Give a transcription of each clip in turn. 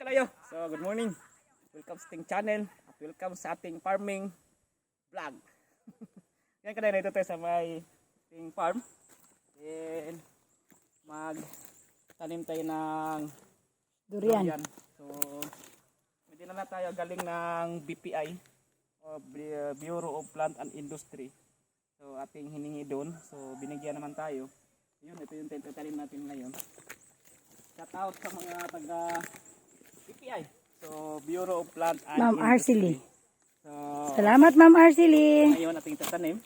kalayo. So, good morning. Welcome sa ating channel at welcome sa ating farming vlog. Yan kalayo na ito tayo sa may ating farm. And mag-tanim tayo ng durian. So, may dinala tayo galing ng BPI o Bureau of Plant and Industry. So, ating hiningi doon. So, binigyan naman tayo. Yun, ito yung tanim natin ngayon. Shout out sa mga taga BPI. So, Bureau of Plant and Ma'am Industry. Arcely. So, Salamat, Ma'am Arcely. ngayon ating tatanim.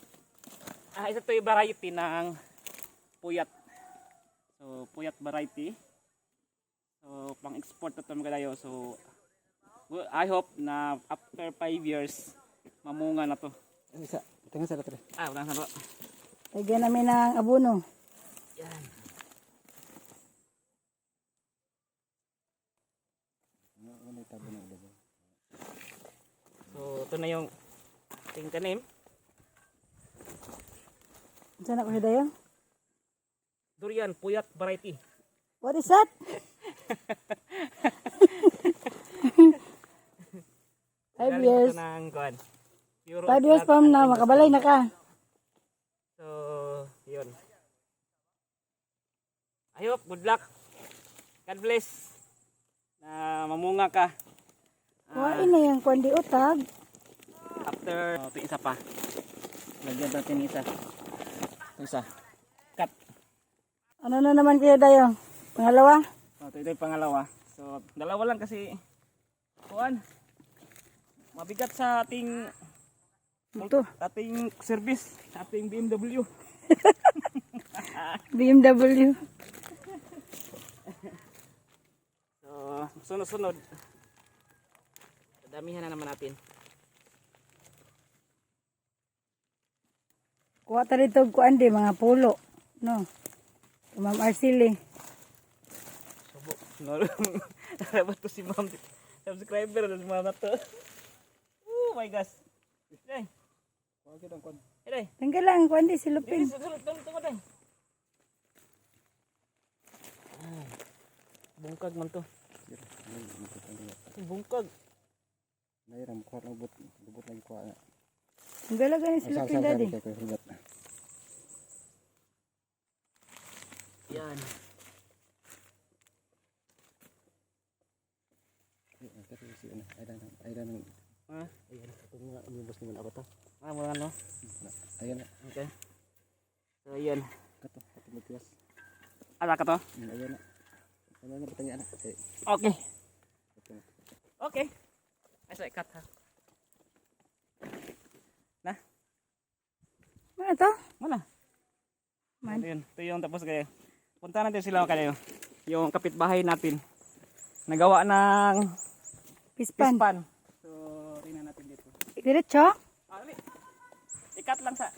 Isa to yung variety ng puyat. So, puyat variety. So, pang-export na ito mga kalayo. So, I hope na after 5 years, mamunga na to. Isa, tingnan sa dati. Wala na ba? Lagyan namin ng abono. Yan. So, ito na yung ating tanim. Saan ako hidayo? Durian, puyat variety. What is that? 5 years. Ito ng kuwan. 5 years from now, makabalay na ka. So, yun. I hope, good luck. God bless. Na mamunga ka. Kuhain na yung kundi utag. After, ito isa pa. Lagyan natin isa. Ito isa. Cut. Ano na naman kayo dayo? Pangalawa? Ito yung pangalawa. So, dalawa lang kasi, kuwan. Mabigat sa ating Ito. ating service, sa ating BMW. BMW. So, sunod-sunod. Damihan na naman natin. Kuha ta rito kuan di mga pulo. No. Ma'am Arcely. Subo. Narabat to si ma'am. Subscriber na si ma'am na to. Oh my gosh. Hey. Hey. Tanggal lang kuan di silupin. Sulot tungod ay. Bungkag man to. Bungkag. Mayroon kuha ng lubot lagi kuha na. Tanggal lang ni silupin daddy. Yan. Ayan. Ha? Ayan. Ito nga, umibos naman ako to. Mula ano? Ayan. Okay. So, yan. Kato, matiyas. Ala ka to? Ayan na. Ano na batang yan? Okay. Okay. Ay, sorry, cut ha. Na? Ano to? Wala. Man. Ito yung tapos kayo. Punta natin sila kayo. Yung kapitbahay natin. Nagawa ng Pispan. pispan. So, tingnan natin dito. Diretso? Dali. Ikat lang sa